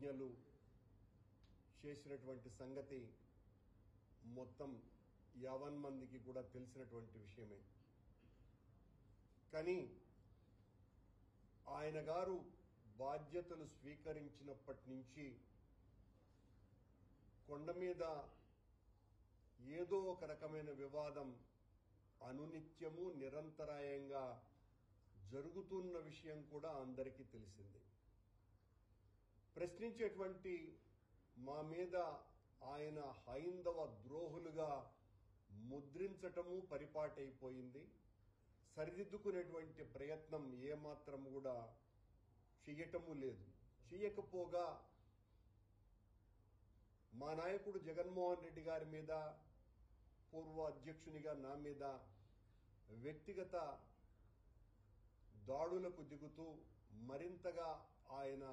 ప్రతిజ్ఞలు చేసినటువంటి సంగతి మొత్తం 50 మందికి కూడా తెలిసినటువంటి విషయమే. కానీ ఆయన గారు బాధ్యతలు స్వీకరించినప్పటి నుంచి కొండ మీద ఏదో ఒక రకమైన వివాదం అనునిత్యము నిరంతరాయంగా జరుగుతున్న విషయం కూడా అందరికీ తెలిసింది. ప్రశ్నించేటువంటి మా మీద ఆయన హైందవ ద్రోహులుగా ముద్రించటము పరిపాటైపోయింది. సరిదిద్దుకునేటువంటి ప్రయత్నం ఏమాత్రం కూడా చెయ్యటము లేదు. చెయ్యకపోగా మా నాయకుడు జగన్మోహన్ రెడ్డి గారి మీద, పూర్వ అధ్యక్షునిగా నా మీద వ్యక్తిగత దాడులకు దిగుతూ మరింతగా ఆయన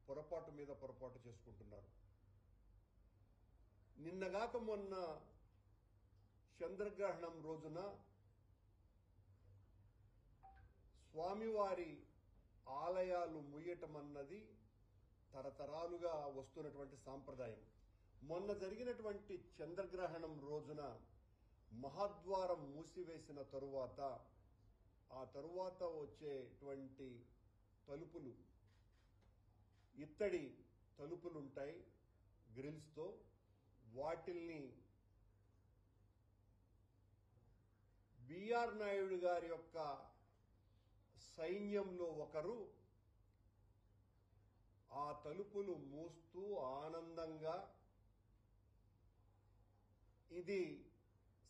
పొరపాటు మీద పొరపాటు చేసుకుంటున్నారు. నిన్నగాక మొన్న చంద్రగ్రహణం రోజున స్వామివారి ఆలయాలు ముయ్యటం అన్నది తరతరాలుగా వస్తున్నటువంటి సాంప్రదాయం. మొన్న జరిగినటువంటి చంద్రగ్రహణం రోజున మహాద్వారం మూసివేసిన తరువాత ఆ తరువాత వచ్చేటువంటి తలుపులు ఇత్తడి తలుపులుంటాయి గ్రిల్స్తో. వాటిల్ని బిఆర్ నాయుడు గారి యొక్క సైన్యంలో ఒకరు ఆ తలుపులు మూస్తూ ఆనందంగా ఇది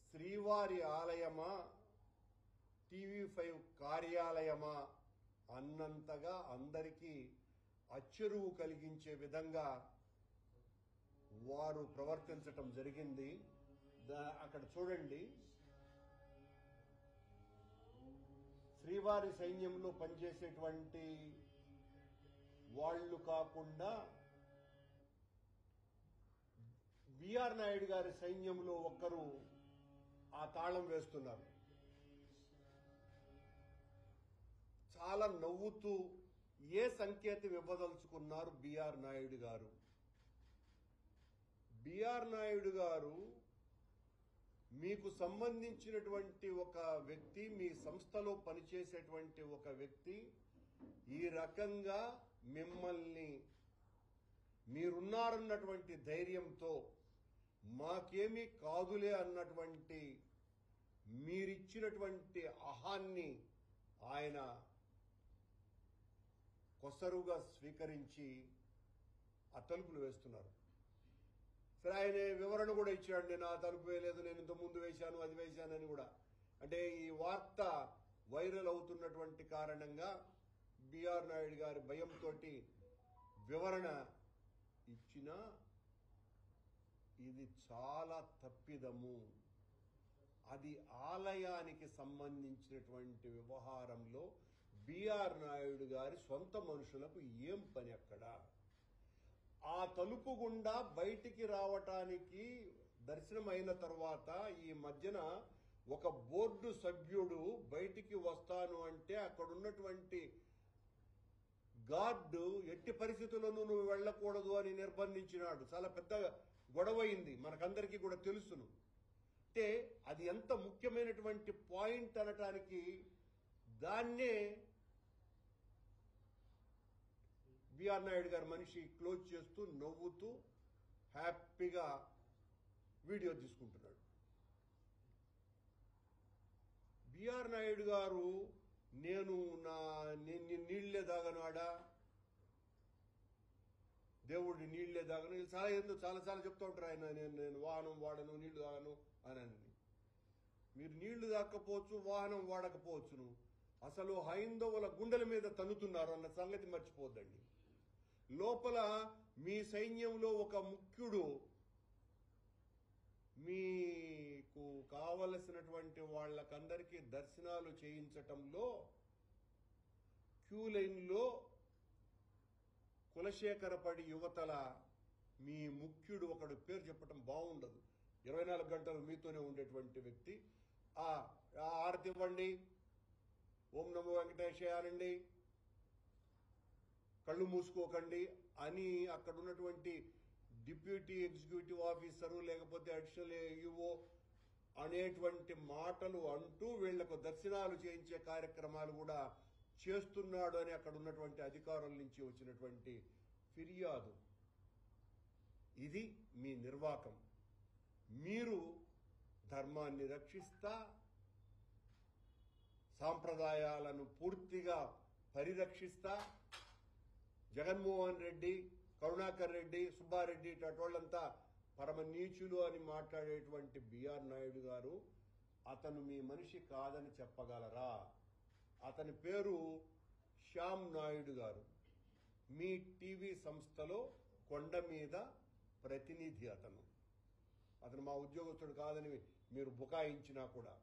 శ్రీవారి ఆలయమా, TV5 కార్యాలయమా అన్నంతగా అందరికీ అచ్చెరువు కలిగించే విధంగా వారు ప్రవర్తించటం జరిగింది. అక్కడ చూడండి, శ్రీవారి సైన్యంలో పనిచేసేటువంటి వాళ్లు కాకుండా బిఆర్ నాయుడు గారి సైన్యంలో ఒక్కరు ఆ తాళం వేస్తున్నారు. చాలా నవ్వుతూ ఏ సంకేతం ఇవ్వదలుచుకున్నారు బిఆర్ నాయుడు గారు? బిఆర్ నాయుడు గారు మీకు సంబంధించినటువంటి ఒక వ్యక్తి, మీ సంస్థలో పనిచేసేటువంటి ఒక వ్యక్తి ఈ రకంగా మిమ్మల్ని మీరున్నారన్నటువంటి ధైర్యంతో మాకేమీ కాదులే అన్నటువంటి మీరిచ్చినటువంటి అహాన్ని ఆయన కొసరుగా స్వీకరించి ఆ తలుపులు వేస్తున్నారు. సరే, ఆయన వివరణ కూడా ఇచ్చాడు, నేను ఆ తలుపు వేయలేదు, నేను ఇంత ముందు వేశాను, అది వేశానని కూడా. అంటే ఈ వార్త వైరల్ అవుతున్నటువంటి కారణంగా బిఆర్ నాయుడు గారి భయంతో వివరణ ఇచ్చినా ఇది చాలా తప్పిదము. అది ఆలయానికి సంబంధించినటువంటి వ్యవహారంలో బిఆర్ నాయుడు గారి సొంత మనుషులకు ఏం పని అక్కడ? ఆ తలుపు గుండా బయటికి రావటానికి దర్శనం అయిన తర్వాత ఈ మధ్యన ఒక బోర్డు సభ్యుడు బయటికి వస్తాను అంటే అక్కడున్నటువంటి గార్డు ఎట్టి పరిస్థితుల్లోనూ నువ్వు వెళ్లకూడదు అని నిర్బంధించినాడు. చాలా పెద్ద గొడవైంది, మనకందరికీ కూడా తెలుసును. అంటే అది ఎంత ముఖ్యమైనటువంటి పాయింట్ అనటానికి దాన్నే బిఆర్ నాయుడు గారి మనిషి క్లోజ్ చేస్తూ నవ్వుతూ హ్యాపీగా వీడియో తీసుకుంటున్నాడు. బిఆర్ నాయుడు గారు నేను నీళ్లే దాగనాడా, దేవుడి నీళ్లే దాగను, చాలా చెప్తూ ఉంటారు ఆయన. నేను వాహనం వాడను, నీళ్లు తాగను అని. మీరు నీళ్లు తాగకపోవచ్చు, వాహనం వాడకపోవచ్చును, అసలు హైందవుల గుండెల మీద తన్నుతున్నారు అన్న సంగతి మర్చిపోద్దండి. లోపల మీ సైన్యంలో ఒక ముఖ్యుడు మీకు కావలసినటువంటి వాళ్ళకందరికీ దర్శనాలు చేయించటంలో క్యూ లైన్లో కులశేఖరపడి యువతల మీ ముఖ్యుడు ఒకడు, పేరు చెప్పటం బాగుండదు, 24 గంటలు మీతోనే ఉండేటువంటి వ్యక్తి, ఆరతి ఇవ్వండి, ఓం నమో వెంకటేశాయ అనండి, కళ్ళు మూసుకోకండి అని అక్కడ ఉన్నటువంటి డిప్యూటీ ఎగ్జిక్యూటివ్ ఆఫీసరు లేకపోతే అడిషనల్ ఈఓ అనేటువంటి మాటలు అంటూ వీళ్లకు దర్శనాలు చేయించే కార్యక్రమాలు కూడా చేస్తున్నాడు అని అక్కడ ఉన్నటువంటి అధికారుల నుంచి వచ్చినటువంటి ఫిర్యాదు. ఇది మీ నిర్వాకం. మీరు ధర్మాన్ని రక్షిస్తా, సాంప్రదాయాలను పూర్తిగా పరిరక్షిస్తా, జగన్మోహన్ రెడ్డి, కరుణాకర్ రెడ్డి, సుబ్బారెడ్డి ఇటోళ్ళంతా పరమ నీచులు అని మాట్లాడేటువంటి బిఆర్ నాయుడు గారు, అతను మీ మనిషి కాదని చెప్పగలరా? అతని పేరు శ్యామ్ నాయుడు గారు. మీ టీవీ సంస్థలో కొండ మీద ప్రతినిధి అతను మా ఉద్యోగస్తుడు కాదని మీరు బుకాయించినా కూడా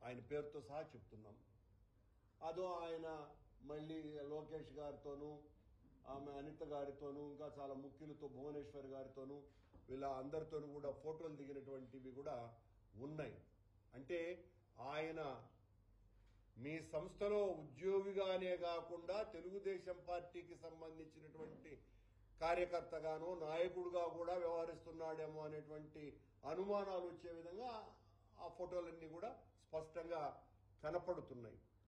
ఆయన పేరుతో సహా చెప్తున్నాం. అదో ఆయన మళ్ళీ లోకేష్ గారితోనూ, ఆమె అనిత గారితోనూ, ఇంకా చాలా ముఖ్యులతో, భువనేశ్వర్ గారితోనూ, వీళ్ళ అందరితోనూ కూడా ఫోటోలు దిగినటువంటివి కూడా ఉన్నాయి. అంటే ఆయన మీ సంస్థలో ఉద్యోగిగానే కాకుండా తెలుగుదేశం పార్టీకి సంబంధించినటువంటి కార్యకర్తగానో నాయకుడుగా కూడా వ్యవహరిస్తున్నాడేమో అనేటువంటి అనుమానాలు వచ్చే విధంగా ఆ ఫోటోలన్నీ కూడా స్పష్టంగా కనపడుతున్నాయి.